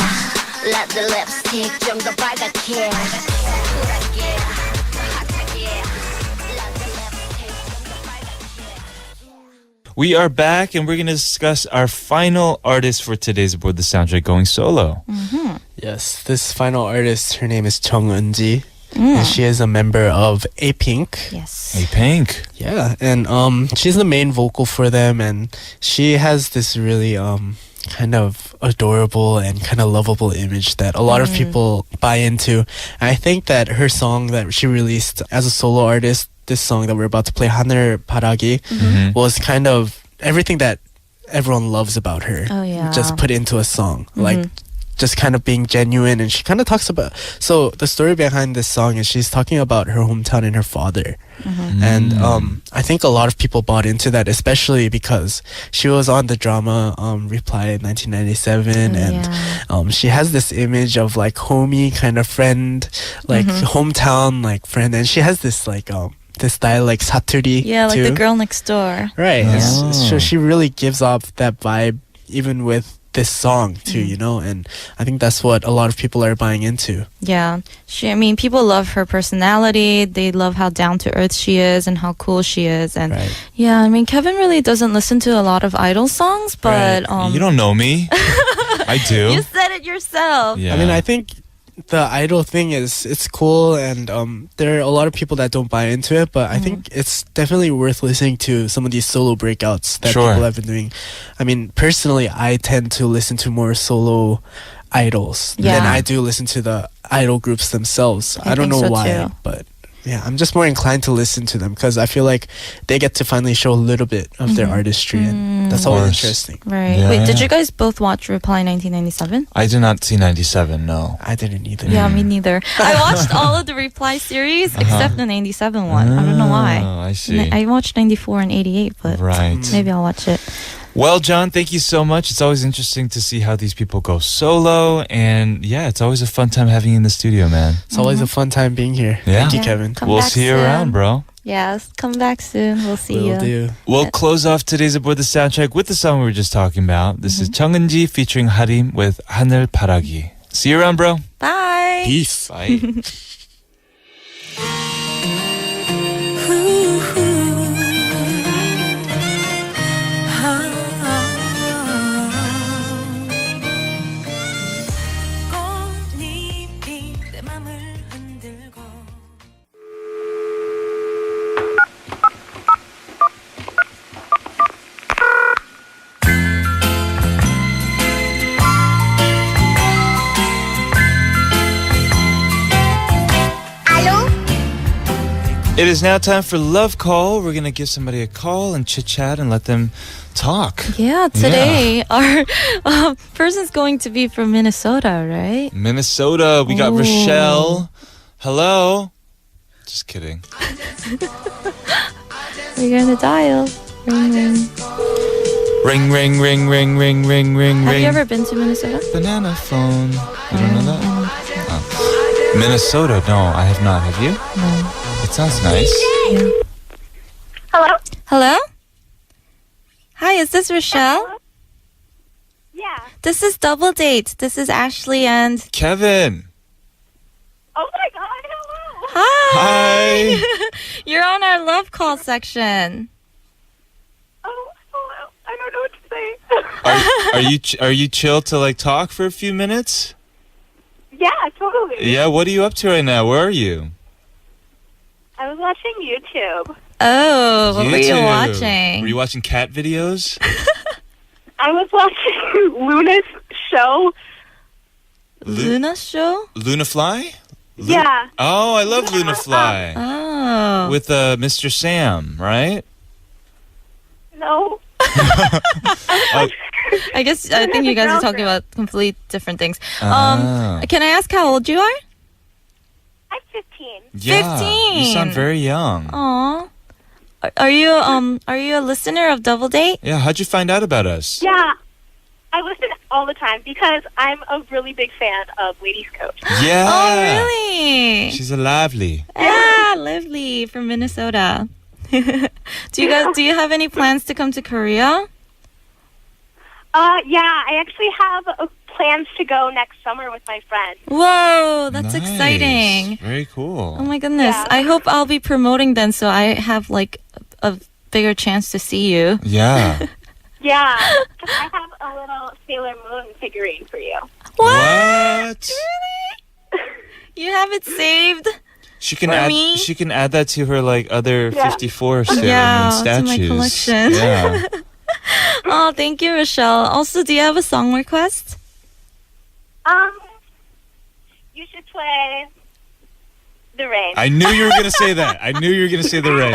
A: Let the lipstick 좀 더 빨갛게 쿨하게 더 핫하게 Let the lipstick 좀 더 빨갛게
B: We are back and we're going to discuss our final artist for today's Aboard the Soundtrack going solo.
H: Yes, this final artist, her name is Chung Eun-ji. And she is a member of A-Pink.
C: Yes.
B: Hey, Pink.
H: Yeah, and she's the main vocal for them, and she has this really kind of adorable and kind of lovable image that a lot of people buy into. And I think that her song that she released as a solo artist, this song that we're about to play, 하늘 바라기, was kind of everything that everyone loves about her.
C: Oh, yeah.
H: Just put into a song. Like, just kind of being genuine, and she kind of talks about, so the story behind this song is she's talking about her hometown and her father. And I think a lot of people bought into that, especially because she was on the drama Reply in 1997, and she has this image of like homie kind of friend, like hometown like friend, and she has this like this dialect 사투리
C: Yeah, like
H: too.
C: the girl next door.
H: Right.
B: Oh.
H: So she really gives off that vibe even with this song too, you know, and I think that's what a lot of people are buying into.
C: Yeah. I mean, people love her personality. They love how down to earth she is and how cool she is. And
H: Right.
C: yeah, I mean, Kevin really doesn't listen to a lot of Idol songs, but
B: You don't know me. I do.
C: you said it yourself.
B: Yeah.
H: I mean, I think the idol thing it's cool, and there are a lot of people that don't buy into it, but I think it's definitely worth listening to some of these solo breakouts that
B: Sure.
H: people have been doing. I mean, personally, I tend to listen to more solo idols than
C: Yeah.
H: I do listen to the idol groups themselves. I don't
C: think
H: know
C: so
H: why,
C: too.
H: but yeah, I'm just more inclined to listen to them because I feel like they get to finally show a little bit of their artistry, and that's always
B: course.
H: interesting.
C: Right.
B: Yeah,
C: Wait, did
B: yeah.
C: you guys both watch Reply 1997?
B: I did not see 97, no.
H: I didn't either.
C: Yeah, me neither. I watched all of the Reply series except the 97 one. I don't know why.
B: Oh, I see.
C: I watched 94 and 88, but
B: Right.
C: maybe I'll watch it.
B: Well, John, thank you so much. It's always interesting to see how these people go solo. And yeah, it's always a fun time having you in the studio, man.
H: It's always a fun time being here.
B: Yeah.
H: Thank you,
C: Yeah.
H: Kevin.
C: Come
B: We'll
C: back
B: see you
C: soon.
B: around, bro.
C: Yes, come back soon. We'll see
H: Will
C: you.
H: do.
B: We'll close off today's Aboard the Soundtrack with the song we were just talking about. This is Chung Eun-ji featuring Harim with 하늘 바라기. See you around, bro.
C: Bye.
H: Peace.
B: Bye.
A: 꽃잎이 내 맘을 흔들고
B: It is now time for Love Call. We're going to give somebody a call and chit-chat and let them talk.
C: Yeah, today our person's going to be from Minnesota, right?
B: Minnesota, we got
C: Ooh.
B: Rochelle. Hello. Just kidding.
C: We're gonna dial. Ring, ring.
B: Ring, ring, ring, ring, ring, ring, ring,
C: Have
B: ring.
C: you ever been to Minnesota?
B: Banana phone. You don't know that? Oh. Minnesota, no, I have not. Have you?
C: No.
B: It sounds nice.
K: Hello?
C: Hello? Hi, is this Rochelle?
K: Yeah.
C: This is Double Date. This is Ashley and...
B: Kevin.
K: Oh my god, hello.
C: Hi!
B: Hi.
C: You're on our Love Call section.
K: Oh, hello. I don't know what to say.
B: Are you chill to like talk for a few minutes?
K: Yeah, totally.
B: Yeah, what are you up to right now? Where are you?
K: I was watching YouTube.
C: Oh, what were you
B: YouTube.
C: watching?
B: Were you watching cat videos?
K: I was watching Luna's show.
C: Luna show?
B: Luna Fly?
K: Yeah.
B: Oh, I love Luna Fly.
C: Oh.
B: With Mr. Sam, right?
K: No.
C: I think you guys are talking about complete different things.
B: Ah.
C: Can I ask how old you are?
K: I'm 15.
B: Yeah,
C: 15.
B: you sound very young.
C: Aw. Are you a listener of Double Date?
B: Yeah, how'd you find out about us?
K: Yeah, I listen all the time because I'm a really big fan of Ladies Code.
B: Yeah.
C: Oh, really?
B: She's a lively.
C: Ah, lovely from Minnesota. Do you have any plans to come to Korea?
K: Yeah, I actually have plans to go next summer with my friends.
C: Whoa, that's
B: Nice.
C: exciting.
B: Very cool.
C: Oh my goodness.
K: Yeah.
C: I hope I'll be promoting then so I have like a bigger chance to see you.
B: Yeah.
K: Yeah, 'cause I have a little Sailor Moon figurine for you.
B: What?
C: You have it saved?
B: She can
C: For
B: add.
C: me?
B: She can add that to her like other
K: Yeah.
B: 54 Sailor
C: Yeah,
B: Moon
C: to my
B: statues.
C: collection.
B: Yeah.
C: Oh, thank you, Rochelle. Also, do you have a song request?
K: You should play The Rain.
B: I knew you were gonna say that. I knew you were gonna say The Rain.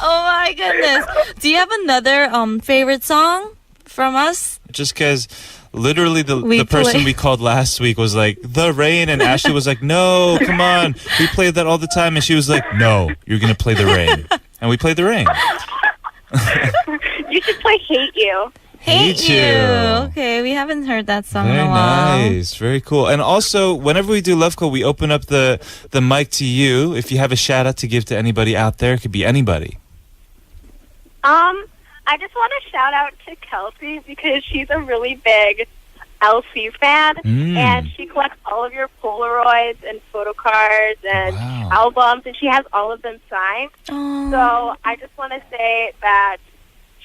C: Oh my goodness. Do you have another favorite song from us?
B: Just because. Literally,
C: We
B: the person
C: play-
B: we called last week was like, The Rain, and Ashley was like, no, come on. We played that all the time. And she was like, no, you're going to play The Rain. And we played The Rain.
K: You should play Hate You.
B: Hate You.
C: Okay, we haven't heard that song in
B: Very
C: a while.
B: nice. Very cool. And also, whenever we do Love Call, we open up the mic to you. If you have a shout out to give to anybody out there, it could be anybody.
K: I just want to shout out to Kelsey because she's a really big LC fan, and she collects all of your Polaroids and photo cards and
B: Wow.
K: albums, and she has all of them signed.
C: Oh.
K: So I just want to say that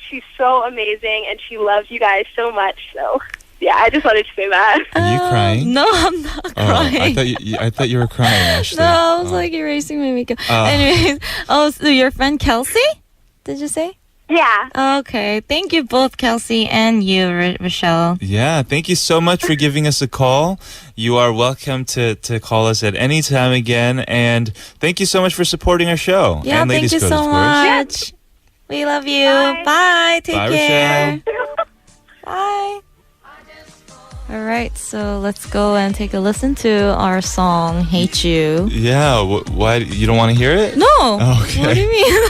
K: she's so amazing, and she loves you guys so much. So yeah, I just wanted to say that.
B: Are you crying?
C: No, I'm not
B: Oh,
C: crying.
B: I thought you were crying, Ashley.
C: No, I was
B: Oh.
C: like erasing my makeup.
B: Oh.
C: Anyways, so your friend Kelsey? Did you say?
K: Yeah.
C: Okay. Thank you both, Kelsey and you, Rochelle.
B: Yeah, thank you so much for giving us a call. You are welcome to call us at any time again. And thank you so much for supporting our show.
C: Yeah,
B: and
C: thank
B: Ladies
C: you
B: Code,
C: so
B: of course.
C: much. We love you. Bye. Take
B: Bye,
C: care.
B: Rochelle.
C: Bye. All right, so let's go and take a listen to our song "Hate You."
B: Yeah, why you don't want to hear it?
C: No.
B: Okay.
C: What do you mean?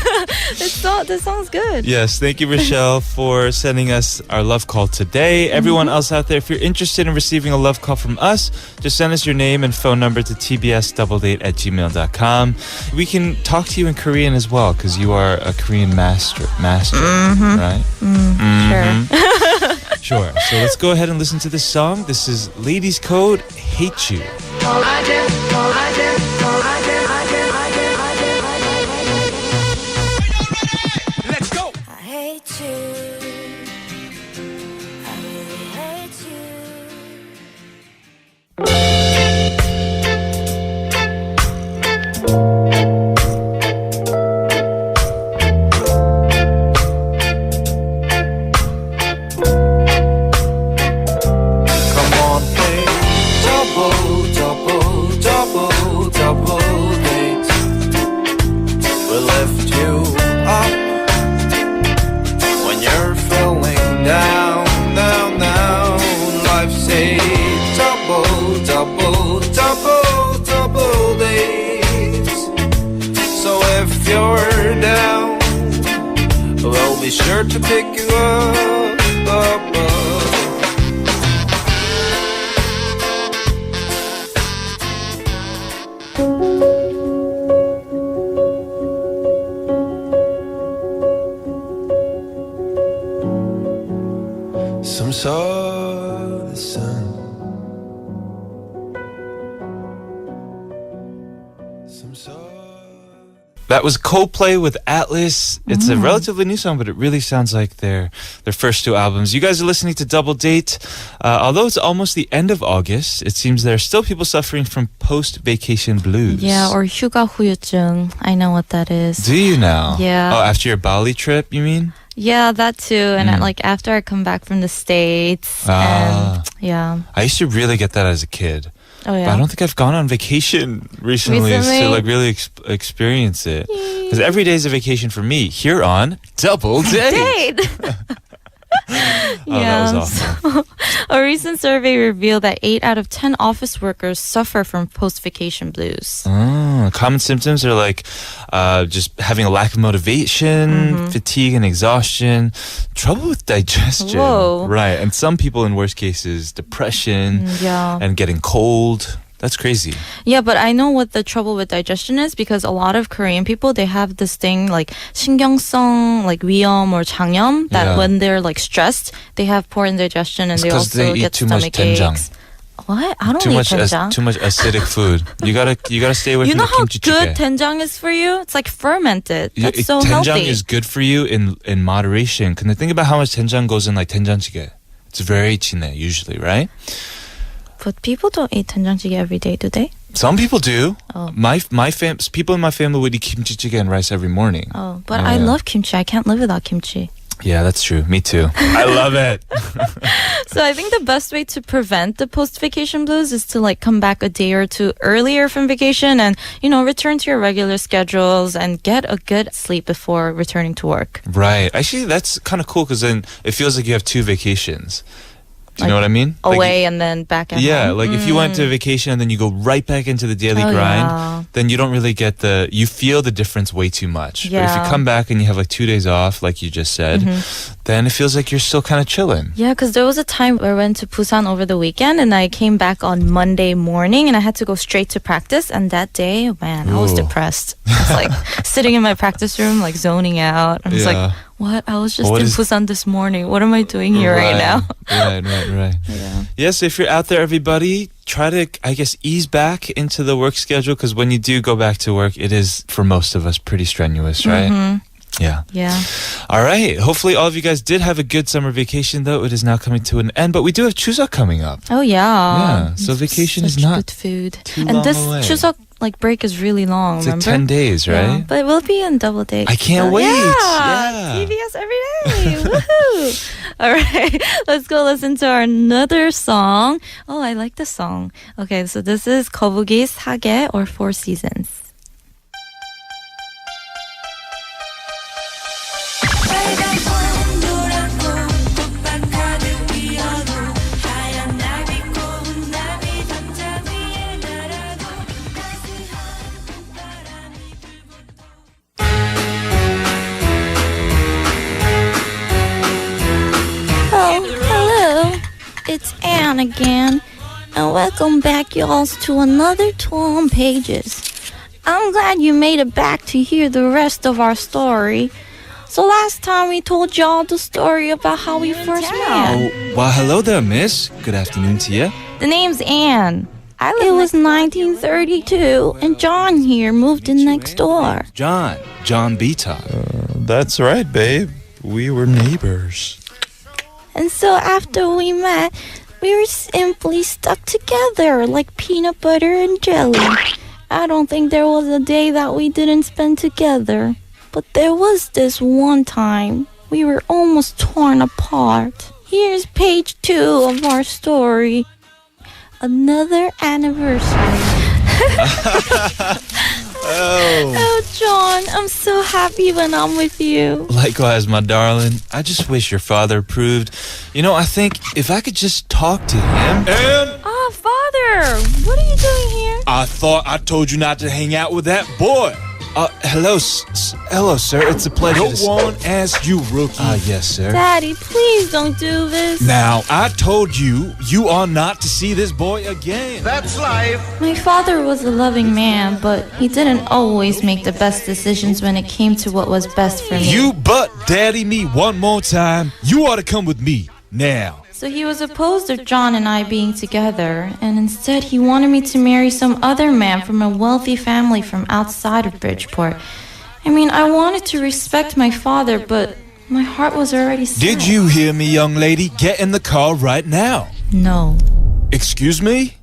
C: This song's good.
B: Yes, thank you, Rochelle, for sending us our love call today. Everyone else out there, if you're interested in receiving a love call from us, just send us your name and phone number to tbsdoubledate@gmail.com. We can talk to you in Korean as well, because you are a Korean master, right?
C: Sure.
B: Sure. So let's go ahead and listen to this song. This is Ladies Code, Hate You.
I: Let's go.
A: I hate you. I really hate you.
I: Come on, play double date. We lift you up when you're feeling down. Life's a double dates. So if you're down, we'll be sure to pick you up. Some saw the sun. Some saw.
B: That was Coldplay with Atlas. It's a relatively new song, but it really sounds like their first two albums. You guys are listening to Double Date. Although it's almost the end of August, it seems there are still people suffering from post-vacation blues.
C: Yeah, or 휴가 후유증. I know what that is.
B: Do you now?
C: Yeah.
B: Oh, after your Bali trip, you mean?
C: Yeah, that too. And like after I come back from the States.
B: Ah.
C: And yeah.
B: I used to really get that as a kid.
C: Oh yeah.
B: But I don't think I've gone on vacation recently to like really experience it. Because every day is a vacation for me here on Double Date.
C: Date.
B: that was awful.
C: So, a recent survey revealed that 8 out of 10 office workers suffer from post-vacation blues.
B: Common symptoms are like just having a lack of motivation, fatigue and exhaustion, trouble with digestion.
C: Whoa.
B: Right. And some people, in worst cases, depression
C: Yeah.
B: and getting cold. That's crazy.
C: Yeah, but I know what the trouble with digestion is because a lot of Korean people, they have this thing like 신경성, like 위염 or 장염, that
B: Yeah.
C: when they're like stressed, they have poor indigestion and
B: It's
C: they
B: 'cause
C: also
B: they eat
C: get
B: too much
C: stomach
B: doenjang.
C: aches. What? I don't
B: Too
C: eat
B: much
C: doenjang.
B: too much acidic food. You gotta stay away
C: You
B: from
C: know
B: the
C: how
B: kimchi
C: good
B: jjigae.
C: doenjang is for you? It's like fermented. That's so
B: Doenjang
C: healthy.
B: is good for you in moderation. Can you think about how much doenjang goes in like doenjanjjigae? It's very 진해 usually, right?
C: But people don't eat doenjangjjigae every day, do they?
B: Some people do.
C: Oh.
B: People in my family would eat kimchi jjigae and rice every morning.
C: Oh, but
B: Oh,
C: I
B: yeah.
C: love kimchi. I can't live without kimchi.
B: Yeah, that's true. Me too. I love it.
C: So I think the best way to prevent the post-vacation blues is to like come back a day or two earlier from vacation and, return to your regular schedules and get a good sleep before returning to work.
B: Right. Actually, that's kind of cool because then it feels like you have two vacations. Do you know
C: Like,
B: what I mean? Like,
C: Away and then back at
B: yeah,
C: home.
B: like if you went to vacation and then you go right back into the daily
C: Oh,
B: grind,
C: yeah.
B: then you don't really get you feel the difference way too much. But if you
C: Yeah.
B: come back and you have like 2 days off, like you just said, then it feels like you're still kind of chilling.
C: Yeah, because there was a time where I went to Busan over the weekend and I came back on Monday morning and I had to go straight to practice. And that day, man, I was
B: Ooh.
C: depressed. I was like sitting in my practice room, like zoning out. I was like,
B: Yeah.
C: what? I was just
B: What
C: in
B: is-
C: Busan this morning. What am I doing here right now?
B: Right.
C: Yeah.
B: Yes, if you're out there, everybody, try to, I guess, ease back into the work schedule because when you do go back to work, it is, for most of us, pretty strenuous, right? Yeah.
C: Yeah.
B: All right. Hopefully, all of you guys did have a good summer vacation, though. It is now coming to an end, but we do have Chuseok coming up.
C: Oh, yeah.
B: Yeah, so vacation is
C: Such
B: not
C: good food.
B: too
C: And
B: long
C: this
B: away.
C: Chuseok like break is really long,
B: It's like
C: remember?
B: 10 days,
C: Yeah,
B: right?
C: but we'll be in double dates.
B: I can't wait.
C: Yeah.
B: Yeah.
C: TBS every day. Woohoo. All right. Let's go listen to our another song. Oh, I like the song. Okay, so this is 거북이 사계 or Four Seasons. Oh, hello. It's Anne again. And welcome back, y'all, to another tour on Pages. I'm glad you made it back to hear the rest of our story. So last time we told y'all the story about how we first met.
B: Oh, well, hello there, miss. Good afternoon to you.
C: The name's Anne. It was 1932, and John here moved in next door.
B: John Beta. That's right, babe. We were neighbors.
C: And so after we met, we were simply stuck together like peanut butter and jelly. I don't think there was a day that we didn't spend together. But there was this one time we were almost torn apart. Here's page 2 of our story. Another anniversary. Oh, John, I'm so happy when I'm with you.
B: Likewise, my darling. I just wish your father approved. I think if I could just talk to him. And
C: Ah, Father, what are you doing here?
B: I thought I told you not to hang out with that boy. Hello, sir. It's a pleasure.
G: No one asked you, rookie.
B: Yes, sir.
C: Daddy, please don't do this.
G: Now, I told you, you are not to see this boy again. That's life.
C: My father was a loving man, but he didn't always make the best decisions when it came to what was best for me.
G: You butt daddy me one more time. You ought to come with me now.
C: So he was opposed to John and I being together, and instead he wanted me to marry some other man from a wealthy family from outside of Bridgeport. I mean, I wanted to respect my father, but my heart was already set.
G: Did you hear me, young lady? Get in the car right now.
C: No.
G: Excuse me?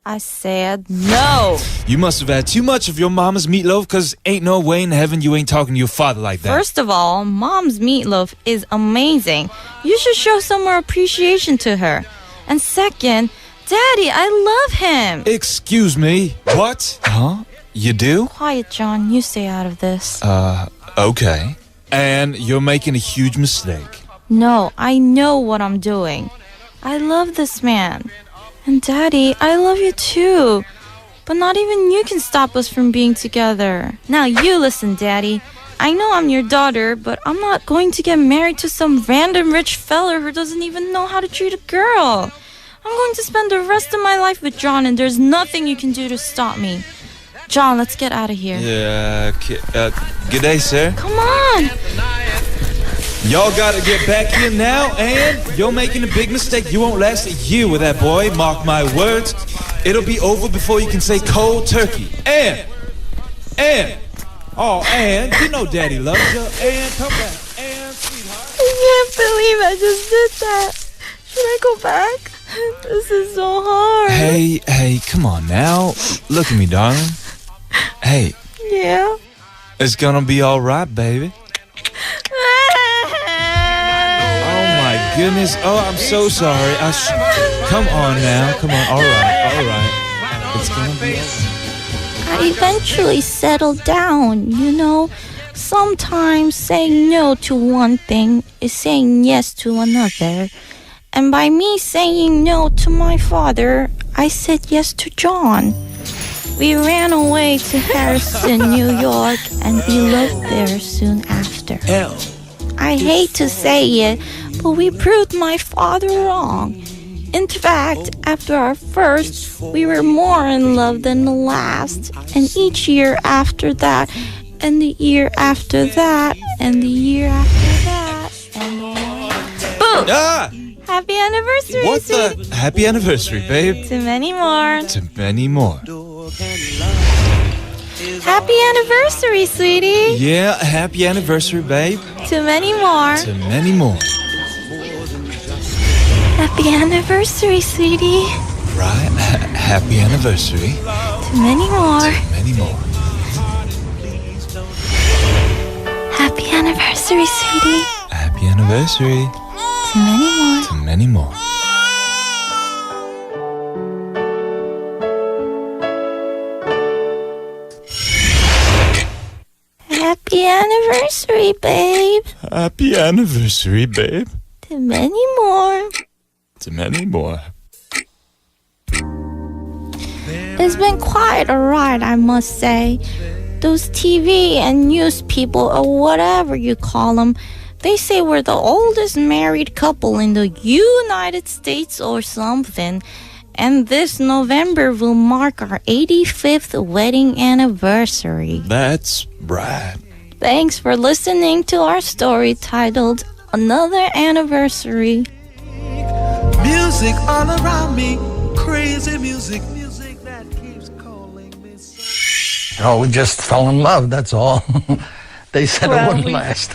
C: I said no.
G: You must have had too much of your mama's meatloaf, because ain't no way in heaven you ain't talking to your father like that.
C: First of all, Mom's meatloaf is amazing. You should show some more appreciation to her. And second, Daddy, I love him.
G: Excuse me? What? Huh? You do?
C: Quiet, John. You stay out of this.
G: Okay. And you're making a huge mistake.
C: No, I know what I'm doing. I love this man. And Daddy, I love you too. But not even you can stop us from being together. Now you listen, Daddy. I know I'm your daughter, but I'm not going to get married to some random rich fella who doesn't even know how to treat a girl. I'm going to spend the rest of my life with John, and there's nothing you can do to stop me. John, let's get out of here.
B: Yeah, good day, sir.
C: Come on.
G: Y'all gotta get back here now, and you're making a big mistake. You won't last a year with that boy, mark my words. It'll be over before you can say cold turkey. And, you know Daddy loves you. And, come back. And, sweetheart.
C: I can't believe I just did that. Should I go back? This is so hard.
B: Hey, come on now. Look at me, darling. Hey.
C: Yeah?
B: It's gonna be alright, baby.
G: Oh my goodness. Oh, I'm so sorry. Come on now. Come on. All right. It's gonna be
C: I eventually settled down, you know. Sometimes saying no to one thing is saying yes to another. And by me saying no to my father, I said yes to John. We ran away to Harrison, New York, and we lived there soon after. I hate to say it, but we proved my father wrong. In fact, after our first, we were more in love than the last. And each year after that, and the year after that, and the year after that, and boom!
B: Ah!
C: Happy anniversary,
B: What
C: sweetie.
B: the? Happy anniversary, babe.
C: To many more.
B: To many more.
C: Happy anniversary, sweetie.
B: Yeah, happy anniversary, babe.
C: To many more.
B: To many more.
C: Happy anniversary, sweetie.
B: Right? Happy anniversary.
C: To many more.
B: Many more.
C: Happy anniversary, sweetie.
B: Happy anniversary.
C: To many more.
B: To many more.
C: Happy anniversary, babe.
B: Happy anniversary, babe.
C: To many more.
B: To many more.
C: It's been quite a ride, I must say. Those TV and news people, or whatever you call them, they say we're the oldest married couple in the United States or something. And this November will mark our 85th wedding anniversary.
B: That's right.
C: Thanks for listening to our story titled Another Anniversary.
J: Music all around me, crazy music that keeps calling me.
M: Oh, we just fell in love, that's all. They said it wouldn't last.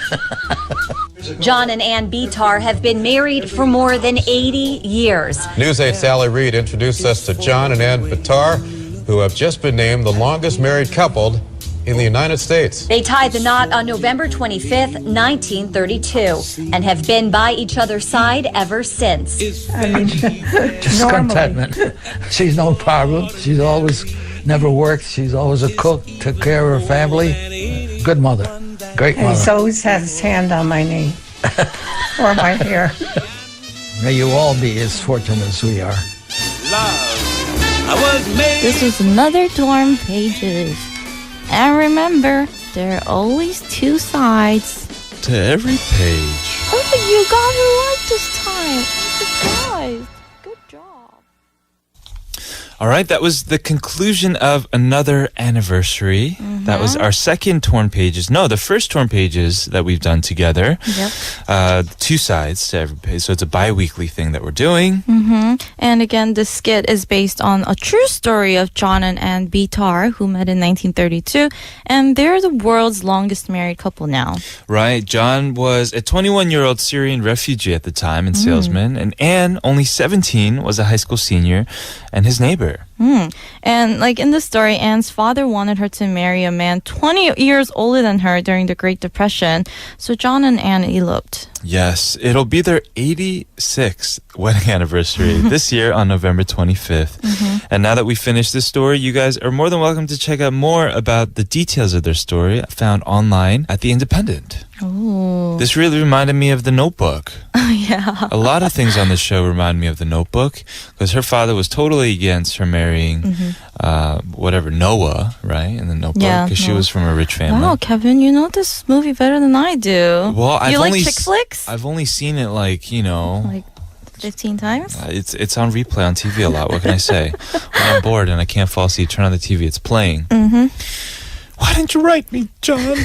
N: John and Ann Bitar have been married for more than 80 years.
O: News 8's Sally Reed introduced us to John and Ann Bitar, who have just been named the longest married couple in the United States.
N: They tied the knot on November 25th, 1932, and have been by each other's side ever since.
M: I mean, just contentment. She's no problem. She's always never worked. She's always a cook, took care of her family. Good mother. Great mother.
P: He's always had his hand on my knee or my hair.
M: May you all be as fortunate as we are.
C: This was another Dorm Pages. And remember, there are always two sides.
B: To every page.
C: Oh, you got it right this time. I'm surprised. Good job.
B: All right, that was the conclusion of another anniversary. That was our second Torn Pages. No, the first Torn Pages that we've done together.
C: Yep.
B: Two sides to every page. So it's a bi-weekly thing that we're doing.
C: And again, this skit is based on a true story of John and Ann Bitar, who met in 1932. And they're the world's longest married couple now.
B: Right. John was a 21-year-old Syrian refugee at the time and salesman. And Ann, only 17, was a high school senior and his neighbor. her.
C: And like in the story, Anne's father wanted her to marry a man 20 years older than her during the Great Depression. So John and Anne eloped.
B: Yes, it'll be their 86th wedding anniversary this year on November 25th. And now that we finished this story, you guys are more than welcome to check out more about the details of their story found online at The Independent.
C: Ooh.
B: This really reminded me of The Notebook.
C: Yeah.
B: A lot of things on this show remind me of The Notebook because her father was totally against her marrying Noah, right? In The Notebook,
C: Yeah,
B: because she
C: Noah.
B: was from a rich family.
C: Wow, Kevin, you know this movie better than I do.
B: Well,
C: you like chick flicks?
B: I've only seen it like
C: 15 times?
B: It's on replay on TV a lot. What can I say? When I'm bored and I can't fall asleep, turn on the TV. It's playing. Why didn't you write me, John?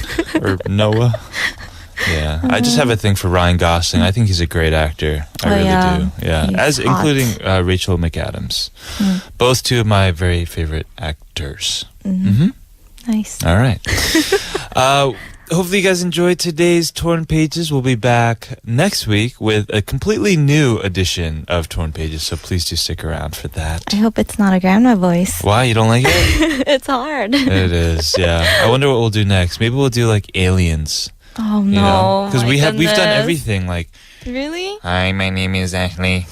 B: Or Noah? Yeah, I just have a thing for Ryan Gosling. I think he's a great actor. I really do. Yeah,
C: He's hot.
B: including Rachel McAdams. Both two of my very favorite actors.
C: Nice.
B: All right. Hopefully you guys enjoyed today's Torn Pages. We'll be back next week with a completely new edition of Torn Pages, so please do stick around for that.
C: I hope it's not a grandma voice.
B: Why? You don't like it?
C: It's hard.
B: It is, yeah. I wonder what we'll do next. Maybe we'll do like aliens.
C: Oh,
B: You know?
C: no.
B: Because
C: my
B: we've done
C: goodness.
B: everything. Like,
C: Really?
B: hi, my name is Ashley.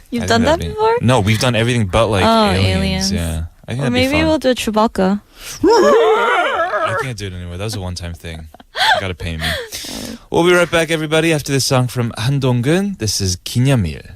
C: You've
B: I
C: done
B: think
C: that
B: that'd be-
C: before?
B: No, we've done everything but like aliens. Yeah. I think
C: Or
B: that'd be
C: maybe
B: fun.
C: we'll do Chewbacca.
B: I can't do it anymore. That was a one-time thing. You gotta pay me. We'll be right back, everybody, after this song from Han Dong-gun. This is 기념일.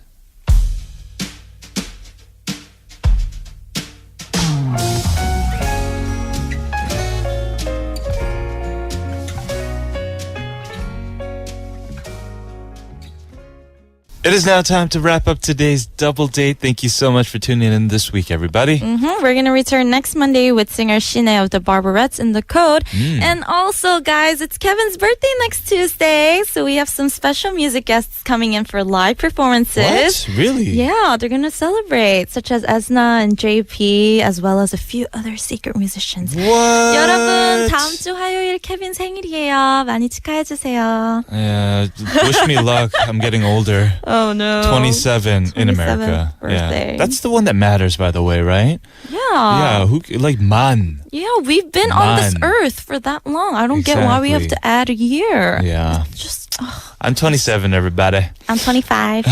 B: It is now time to wrap up today's double date. Thank you so much for tuning in this week, everybody.
C: We're going to return next Monday with singer Shine of the Barbarettes in the Code. And also, guys, it's Kevin's birthday next Tuesday. So we have some special music guests coming in for live performances.
B: What? Really?
C: Yeah, they're going to celebrate, such as Esna and JP, as well as a few other secret musicians.
B: What?
C: 여러분, 다음 주 화요일 케빈 생일이에요. 많이 축하해주세요.
B: Yeah, wish me luck. I'm getting older.
C: Oh, no.
B: 27 in America.
C: birthday.
B: Yeah. That's the one that matters, by the way, right?
C: Yeah.
B: Yeah, like man.
C: Yeah, we've been on this
B: Man.
C: earth for that long. I don't get why we have
B: Exactly.
C: to add a year.
B: Yeah.
C: Just,
B: I'm 27, everybody.
C: I'm 25.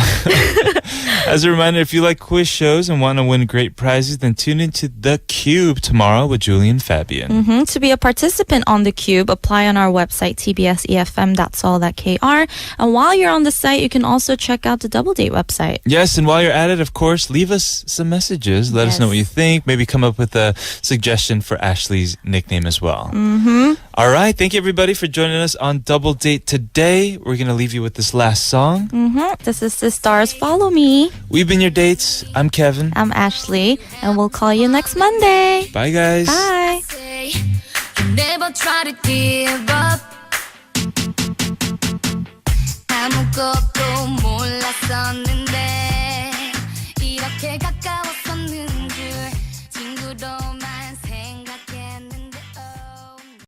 B: As a reminder, if you like quiz shows and want to win great prizes, then tune into The Cube tomorrow with Julie and Fabian.
C: To be a participant on The Cube, apply on our website, tbsefm.soul.kr. And while you're on the site, you can also check out the Double Date website.
B: Yes, and while you're at it, of course, leave us some messages. Let us know what you think. Maybe come up with a suggestion for Ashley's nickname as well. All right. Thank you, everybody, for joining us on Double Date today. We're going to leave you with this last song.
C: This is The Stars Follow Me.
B: We've been your dates. I'm Kevin.
C: I'm Ashley, and we'll call you next Monday.
B: Bye, guys.
C: Bye.
A: Never try to give up. 아무것도